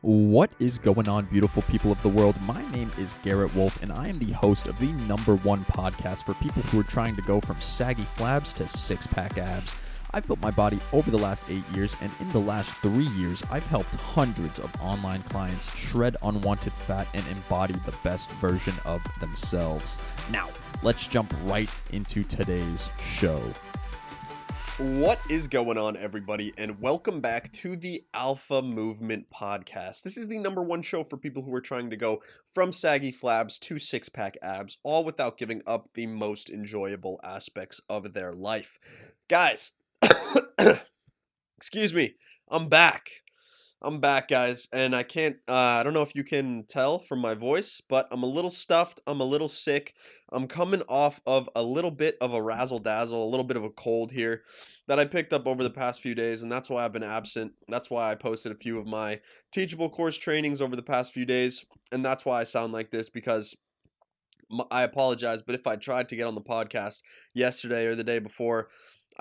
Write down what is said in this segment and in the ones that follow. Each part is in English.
What is going on, beautiful people of the world? My name is Garrett Wolf, and I am the host of the #1 podcast for people who are trying to go from saggy flabs to six-pack abs. I've built my body over the last 8 years, and in the last 3 years, I've helped hundreds of online clients shred unwanted fat and embody the best version of themselves. Now, let's jump right into today's show. What is going on, everybody, and welcome back to the Alpha Movement Podcast. This is the #1 show for people who are trying to go from saggy flabs to six-pack abs, all without giving up the most enjoyable aspects of their life. Guys, excuse me, I'm back. I'm back, guys, and I don't know if you can tell from my voice, but I'm a little stuffed, I'm a little sick. I'm coming off of a little bit of a razzle-dazzle, a little bit of a cold here that I picked up over the past few days, and that's why I've been absent. That's why I posted a few of my teachable course trainings over the past few days, and that's why I sound like this because I apologize, but if I tried to get on the podcast yesterday or the day before,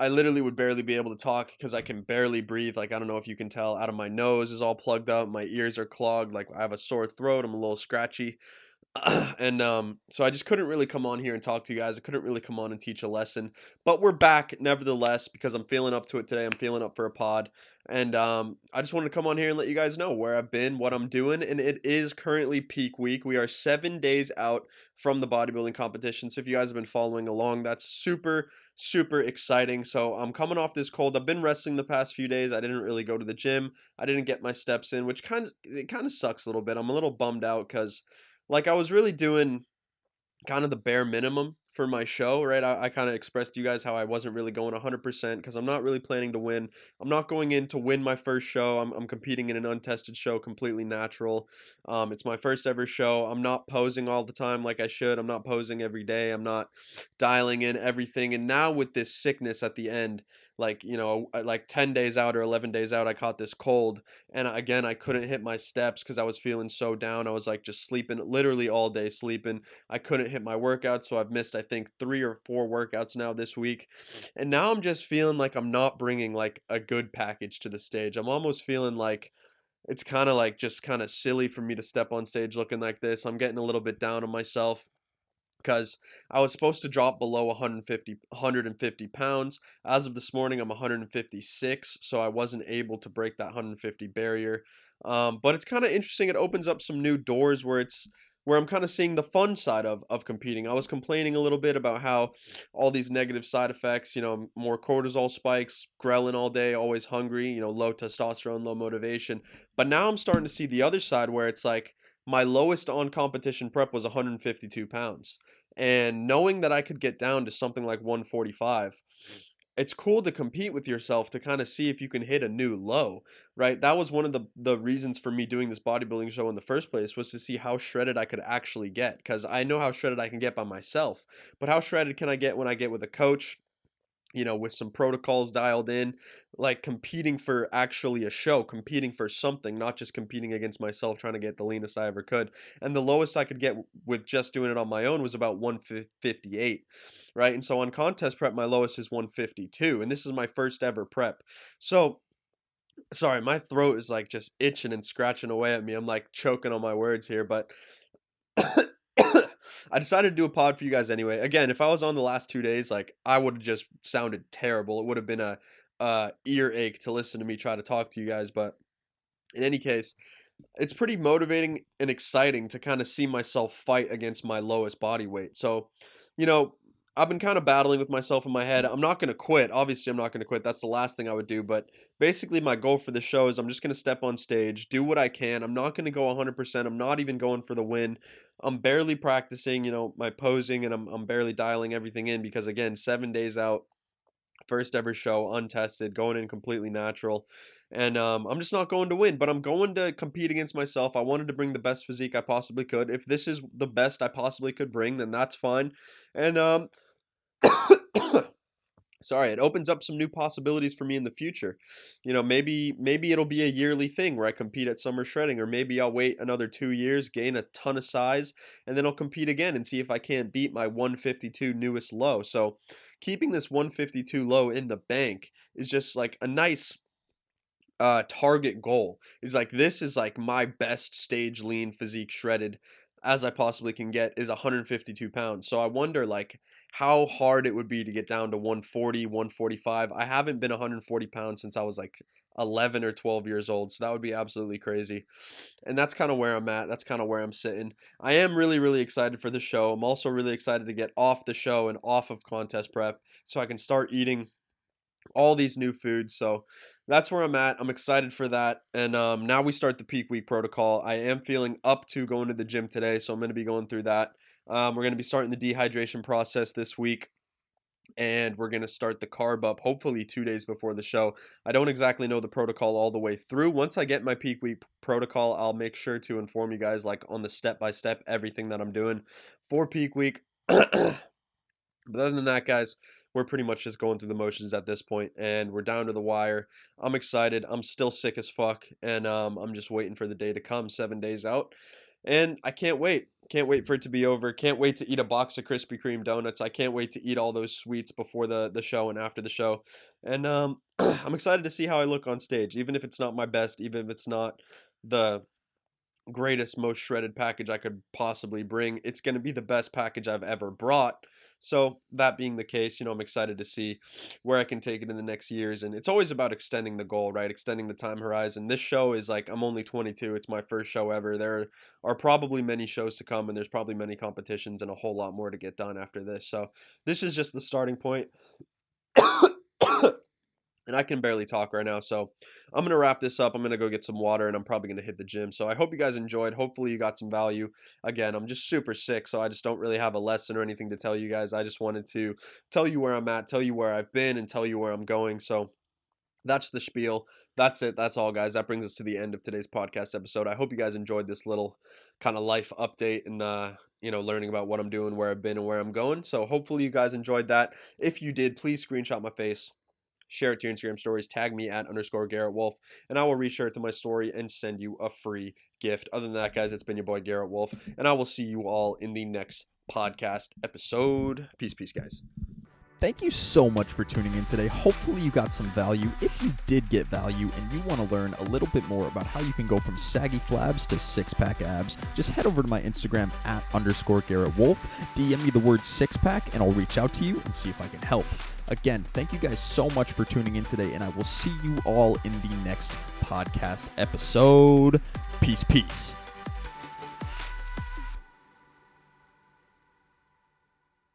I literally would barely be able to talk because I can barely breathe. Like, I don't know if you can tell, out of my nose is all plugged up, my ears are clogged, like I have a sore throat, I'm a little scratchy. So I just couldn't really come on here and talk to you guys. I couldn't really come on and teach a lesson, but we're back nevertheless because I'm feeling up to it today. I'm feeling up for a pod, and I just wanted to come on here and let you guys know where I've been, what I'm doing, and it is currently peak week. We are 7 days out from the bodybuilding competition. So if you guys have been following along, that's super, super exciting. So I'm coming off this cold. I've been wrestling the past few days. I didn't really go to the gym. I didn't get my steps in, which kind of sucks a little bit. I'm a little bummed out because like I was really doing kind of the bare minimum for my show, right? I kind of expressed to you guys how I wasn't really going 100% because I'm not really planning to win. I'm not going in to win my first show. I'm competing in an untested show, completely natural. It's my first ever show. I'm not posing all the time like I should. I'm not posing every day. I'm not dialing in everything. And now with this sickness at the end, like, like 10 days out or 11 days out, I caught this cold. And again, I couldn't hit my steps because I was feeling so down. I was like just sleeping literally all day, sleeping. I couldn't hit my workouts, so I've missed I think 3 or 4 workouts now this week. And now I'm just feeling like I'm not bringing like a good package to the stage. I'm almost feeling like it's kind of like just kind of silly for me to step on stage looking like this. I'm getting a little bit down on myself because I was supposed to drop below 150 pounds. As of this morning, I'm 156, so I wasn't able to break that 150 barrier. But it's kind of interesting. It opens up some new doors where I'm kind of seeing the fun side of competing. I was complaining a little bit about how all these negative side effects, more cortisol spikes, ghrelin all day, always hungry, low testosterone, low motivation. But now I'm starting to see the other side where it's like my lowest on competition prep was 152 pounds. And knowing that I could get down to something like 145, it's cool to compete with yourself to kind of see if you can hit a new low, right? That was one of the reasons for me doing this bodybuilding show in the first place, was to see how shredded I could actually get, because I know how shredded I can get by myself, but how shredded can I get when I get with a coach, with some protocols dialed in, like competing for actually a show, competing for something, not just competing against myself, trying to get the leanest I ever could. And the lowest I could get with just doing it on my own was about 158, right? And so on contest prep, my lowest is 152, and this is my first ever prep. So, sorry, my throat is like just itching and scratching away at me. I'm like choking on my words here, but I decided to do a pod for you guys anyway. Again, if I was on the last 2 days, like I would have just sounded terrible. It would have been a earache to listen to me try to talk to you guys. But in any case, it's pretty motivating and exciting to kind of see myself fight against my lowest body weight. So, you know, I've been kind of battling with myself in my head. I'm not going to quit. Obviously, I'm not going to quit. That's the last thing I would do. But basically, my goal for the show is I'm just going to step on stage, do what I can. I'm not going to go 100%. I'm not even going for the win. I'm barely practicing, my posing, and I'm barely dialing everything in because, again, 7 days out, first ever show, untested, going in completely natural. And I'm just not going to win, but I'm going to compete against myself. I wanted to bring the best physique I possibly could. If this is the best I possibly could bring, then that's fine. And sorry, it opens up some new possibilities for me in the future. Maybe it'll be a yearly thing where I compete at summer shredding, or maybe I'll wait another 2 years, gain a ton of size, and then I'll compete again and see if I can't beat my 152 newest low. So keeping this 152 low in the bank is just like a nice target goal is like, this is like my best stage lean physique shredded as I possibly can get is 152 pounds. So I wonder like how hard it would be to get down to 140, 145. I haven't been 140 pounds since I was like 11 or 12 years old. So that would be absolutely crazy. And that's kind of where I'm at. That's kind of where I'm sitting. I am really, really excited for the show. I'm also really excited to get off the show and off of contest prep so I can start eating all these new foods. So that's where I'm at. I'm excited for that. And now we start the peak week protocol. I am feeling up to going to the gym today, so I'm going to be going through that. We're going to be starting the dehydration process this week. And we're going to start the carb up hopefully 2 days before the show. I don't exactly know the protocol all the way through. Once I get my peak week protocol, I'll make sure to inform you guys like on the step-by-step everything that I'm doing for peak week. But other than that, guys, we're pretty much just going through the motions at this point, and we're down to the wire. I'm excited. I'm still sick as fuck, and I'm just waiting for the day to come, 7 days out. And I can't wait. Can't wait for it to be over. Can't wait to eat a box of Krispy Kreme donuts. I can't wait to eat all those sweets before the show and after the show. And I'm excited to see how I look on stage, even if it's not my best, even if it's not the greatest, most shredded package I could possibly bring. It's going to be the best package I've ever brought. So that being the case, I'm excited to see where I can take it in the next years. And it's always about extending the goal, right? Extending the time horizon. This show is like, I'm only 22. It's my first show ever. There are probably many shows to come, and there's probably many competitions and a whole lot more to get done after this. So this is just the starting point. And I can barely talk right now, so I'm going to wrap this up. I'm going to go get some water, and I'm probably going to hit the gym. So I hope you guys enjoyed. Hopefully you got some value. Again, I'm just super sick, so I just don't really have a lesson or anything to tell you guys. I just wanted to tell you where I'm at, tell you where I've been, and tell you where I'm going. So that's the spiel. That's it. That's all, guys. That brings us to the end of today's podcast episode. I hope you guys enjoyed this little kind of life update and, learning about what I'm doing, where I've been, and where I'm going. So hopefully you guys enjoyed that. If you did, please screenshot my face. Share it to your Instagram stories, tag me at _Garrett Wolf, and I will reshare it to my story and send you a free gift. Other than that, guys, it's been your boy Garrett Wolf, and I will see you all in the next podcast episode. Peace, guys. Thank you so much for tuning in today. Hopefully you got some value. If you did get value and you want to learn a little bit more about how you can go from saggy flabs to six-pack abs, just head over to my Instagram at _Garrett Wolf, DM me the word six-pack, and I'll reach out to you and see if I can help. Again, thank you guys so much for tuning in today, and I will see you all in the next podcast episode. Peace.